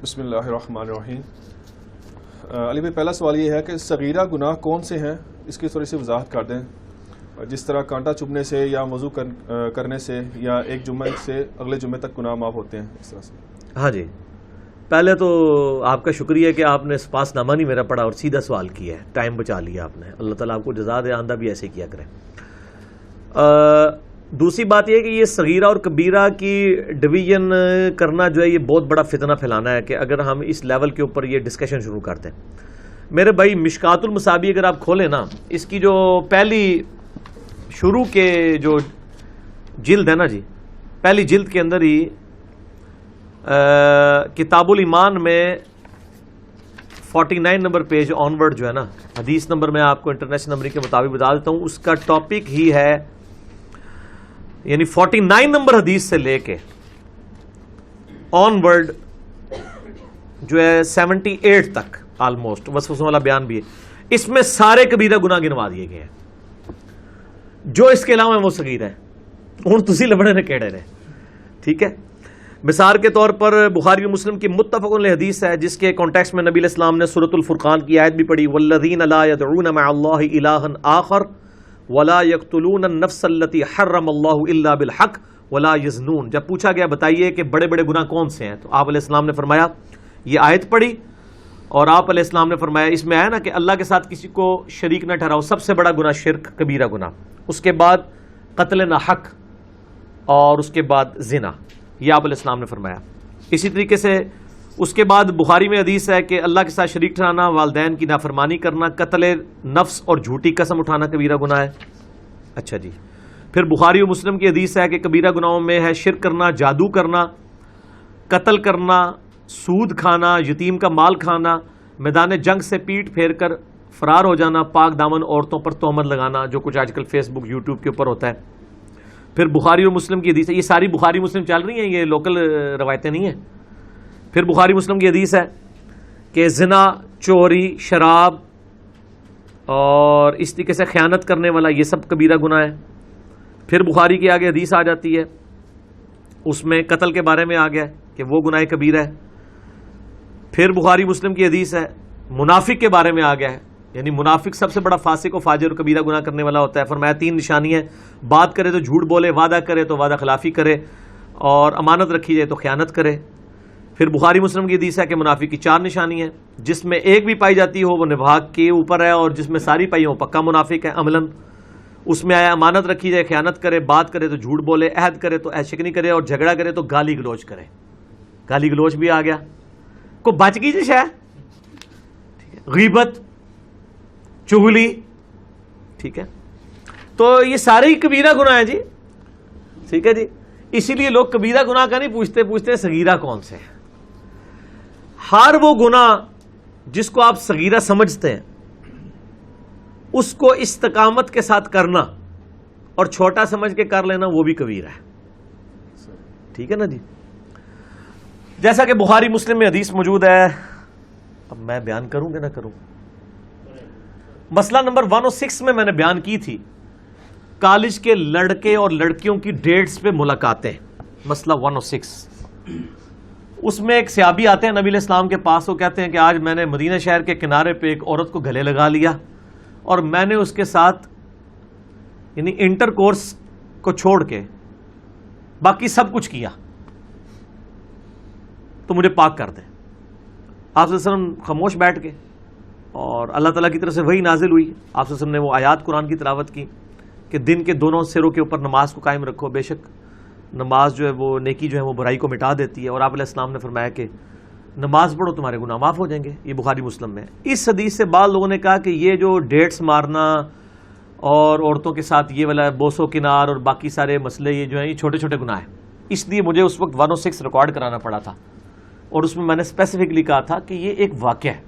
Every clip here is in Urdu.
بسم اللہ الرحمن الرحیم۔ علی بھائی، پہلا سوال یہ ہے کہ صغیرہ گناہ کون سے ہیں، اس کی تھوڑی سی وضاحت کر دیں۔ جس طرح کانٹا چبھنے سے یا وضو کرنے سے یا ایک جمعہ سے اگلے جمعے تک گناہ معاف ہوتے ہیں، اس طرح سے۔ ہاں جی، پہلے تو آپ کا شکریہ کہ آپ نے سپاس نامہ نہیں میرا پڑھا اور سیدھا سوال کیا ہے، ٹائم بچا لیا آپ نے۔ اللہ تعالیٰ آپ کو جزا دے، آندہ بھی ایسے کیا کرے۔ دوسری بات یہ ہے کہ یہ صغیرہ اور کبیرہ کی ڈویژن کرنا جو ہے یہ بہت بڑا فتنہ پھیلانا ہے کہ اگر ہم اس لیول کے اوپر یہ ڈسکشن شروع کرتے ہیں۔ میرے بھائی، مشکات المصابیح اگر آپ کھولیں نا، اس کی جو پہلی شروع کے جو جلد ہے نا جی، پہلی جلد کے اندر ہی کتاب الایمان میں 49 نمبر پیج آنورڈ جو ہے نا، حدیث نمبر میں آپ کو انٹرنیشنل نمبر کے مطابق بتا دیتا ہوں، اس کا ٹاپک ہی ہے، یعنی 49 نمبر حدیث سے لے کے آن ورڈ جو ہے 78 تک آلموسٹ وسوسوں والا بیان بھی ہے، اس میں سارے کبیرہ گناہ گنوا دیے گئے ہیں، جو اس کے علاوہ وہ صغیر ہے، ہوں تسی لبڑے نے کہڑے رہے، ٹھیک ہے۔ مثال کے طور پر بخاری و مسلم کی متفق علیہ حدیث ہے، جس کے کانٹیکسٹ میں نبی علیہ السلام نے سورۃ الفرقان کی آیت بھی پڑھی، والذین لا يدعون مع اللہ الہا آخر ولا يقتلون النفس التي حرم اللہ الا بالحق ولا يزنون۔ جب پوچھا گیا بتائیے کہ بڑے بڑے گناہ کون سے ہیں، تو آپ علیہ السلام نے فرمایا، یہ آیت پڑھی اور آپ علیہ السلام نے فرمایا، اس میں آیا نا کہ اللہ کے ساتھ کسی کو شریک نہ ٹھہراؤ، سب سے بڑا گناہ شرک، کبیرہ گناہ، اس کے بعد قتل نہ حق اور اس کے بعد زنا، یہ آپ علیہ السلام نے فرمایا۔ اسی طریقے سے اس کے بعد بخاری میں حدیث ہے کہ اللہ کے ساتھ شریک ٹھہرانا، والدین کی نافرمانی کرنا، قتل نفس اور جھوٹی قسم اٹھانا کبیرہ گناہ ہے۔ اچھا جی، پھر بخاری و مسلم کی حدیث ہے کہ کبیرہ گناہوں میں ہے شرک کرنا، جادو کرنا، قتل کرنا، سود کھانا، یتیم کا مال کھانا، میدان جنگ سے پیٹ پھیر کر فرار ہو جانا، پاک دامن عورتوں پر تہمت لگانا، جو کچھ آج کل فیس بک یوٹیوب کے اوپر ہوتا ہے۔ پھر بخاری و مسلم کی حدیث ہے، یہ ساری بخاری مسلم چل رہی ہیں، یہ لوکل روایتیں نہیں ہیں۔ پھر بخاری مسلم کی حدیث ہے کہ زنا، چوری، شراب اور اس طریقے سے خیانت کرنے والا، یہ سب کبیرہ گناہ ہے۔ پھر بخاری کی آگے حدیث آ جاتی ہے، اس میں قتل کے بارے میں آ گیا کہ وہ گناہ کبیرہ ہے۔ پھر بخاری مسلم کی حدیث ہے، منافق کے بارے میں آ گیا ہے، یعنی منافق سب سے بڑا فاسق و فاجر اور کبیرہ گناہ کرنے والا ہوتا ہے۔ فرمایا 3 نشانی ہیں، بات کرے تو جھوٹ بولے، وعدہ کرے تو وعدہ خلافی کرے، اور امانت رکھی جائے تو خیانت کرے۔ پھر بخاری مسلم کی حدیث ہے کہ منافق کی 4 نشانی ہیں، جس میں ایک بھی پائی جاتی ہو وہ نفاق کے اوپر ہے، اور جس میں ساری پائی ہو پکا منافق ہے عملاً۔ اس میں آیا امانت رکھی جائے، خیانت کرے، بات کرے تو جھوٹ بولے، عہد کرے تو عہد شکنی کرے، اور جھگڑا کرے تو گالی گلوچ کرے۔ گالی گلوچ بھی آ گیا، کو بچ گئی جی شاید، غیبت، چغلی، ٹھیک ہے۔ تو یہ سارے ہی کبیرہ گناہ ہیں جی، ٹھیک ہے جی۔ اسی لیے لوگ کبیرہ گناہ کا نہیں پوچھتے صغیرہ کون سے ہیں۔ ہر وہ گناہ جس کو آپ صغیرہ سمجھتے ہیں، اس کو استقامت کے ساتھ کرنا اور چھوٹا سمجھ کے کر لینا، وہ بھی کبیرہ ہے، ٹھیک ہے نا جی۔ جیسا کہ بخاری مسلم میں حدیث موجود ہے، اب میں بیان کروں کہ نہ کروں؟ مسئلہ نمبر 106 میں نے بیان کی تھی، کالج کے لڑکے اور لڑکیوں کی ڈیٹس پہ ملاقاتیں، مسئلہ 106۔ اس میں ایک صحابی آتے ہیں نبی علیہ السلام کے پاس، وہ کہتے ہیں کہ آج میں نے مدینہ شہر کے کنارے پہ ایک عورت کو گلے لگا لیا، اور میں نے اس کے ساتھ یعنی انٹر کورس کو چھوڑ کے باقی سب کچھ کیا، تو مجھے پاک کر دیں۔ آپ صلی اللہ علیہ وسلم خاموش بیٹھ کے، اور اللہ تعالیٰ کی طرف سے وحی نازل ہوئی، آپ صلی اللہ علیہ وسلم نے وہ آیات قرآن کی تلاوت کی کہ دن کے دونوں سروں کے اوپر نماز کو قائم رکھو، بے شک نماز جو ہے وہ نیکی جو ہے وہ برائی کو مٹا دیتی ہے، اور آپ علیہ السلام نے فرمایا کہ نماز پڑھو تمہارے گناہ معاف ہو جائیں گے، یہ بخاری مسلم میں۔ اس حدیث سے بعض لوگوں نے کہا کہ یہ جو ڈیٹس مارنا اور عورتوں کے ساتھ یہ والا بوس و کنار اور باقی سارے مسئلے یہ جو ہیں یہ چھوٹے چھوٹے گناہ ہیں، اس لیے مجھے اس وقت 106 ریکارڈ کرانا پڑا تھا، اور اس میں نے اسپیسیفکلی کہا تھا کہ یہ ایک واقعہ ہے۔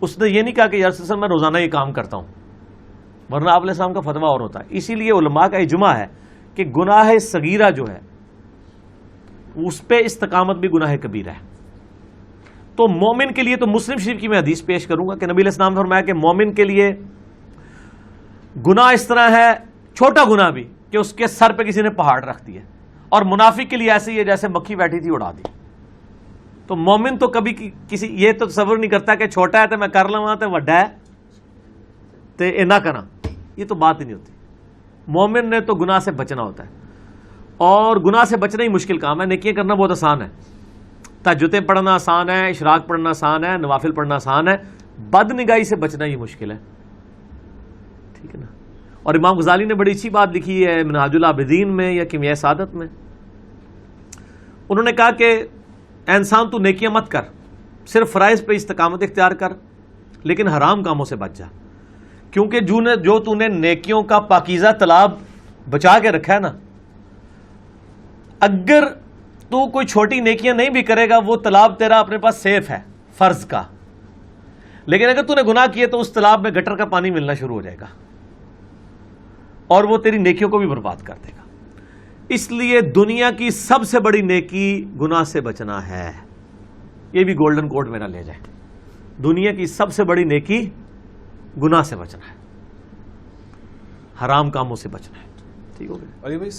اس نے یہ نہیں کہا کہ یار سسر میں روزانہ یہ کام کرتا ہوں، ورنہ آپ علیہ السلام کا فتویٰ اور ہوتا ہے۔ اسی لیے علماء کا اجماع ہے کہ گناہ صغیرہ جو ہے اس پہ استقامت بھی گناہ کبیرہ ہے۔ تو مومن کے لیے، تو مسلم شریف کی میں حدیث پیش کروں گا کہ نبی علیہ السلام نے فرمایا کہ مومن کے لیے گناہ اس طرح ہے، چھوٹا گناہ بھی، کہ اس کے سر پہ کسی نے پہاڑ رکھ دیا، اور منافق کے لیے ایسے ہی ہے جیسے مکھی بیٹھی تھی اڑا دی۔ تو مومن تو کبھی کسی یہ تو تصور نہیں کرتا کہ چھوٹا ہے تو میں کر لوں تو وڈا ہے تو یہ نہ کرا، یہ تو بات ہی نہیں ہوتی. مومن نے تو گناہ سے بچنا ہوتا ہے، اور گناہ سے بچنا ہی مشکل کام ہے. نیکیاں کرنا بہت آسان ہے، تہجدیں پڑھنا آسان ہے، اشراق پڑھنا آسان ہے، نوافل پڑھنا آسان ہے، بد نگاہی سے بچنا ہی مشکل ہے. ٹھیک ہے نا. اور امام غزالی نے بڑی اچھی بات لکھی ہے منہاج العابدین میں یا کیمیائے سعادت میں. انہوں نے کہا کہ اے انسان تو نیکیاں مت کر، صرف فرائض پہ استقامت اختیار کر، لیکن حرام کاموں سے بچ جا، کیونکہ جو تو نے نیکیوں کا پاکیزہ تالاب بچا کے رکھا ہے نا، اگر تو کوئی چھوٹی نیکیاں نہیں بھی کرے گا وہ تالاب تیرا اپنے پاس سیف ہے فرض کا، لیکن اگر تو نے گناہ کیے تو اس تالاب میں گٹر کا پانی ملنا شروع ہو جائے گا اور وہ تیری نیکیوں کو بھی برباد کر دے گا. اس لیے دنیا کی سب سے بڑی نیکی گناہ سے بچنا ہے. یہ بھی گولڈن کوڈ میرا لے جائے، دنیا کی سب سے بڑی نیکی گناہ سے بچنا ہے، حرام کاموں سے بچنا ہے. ٹھیک ہو گیا. علی بھائی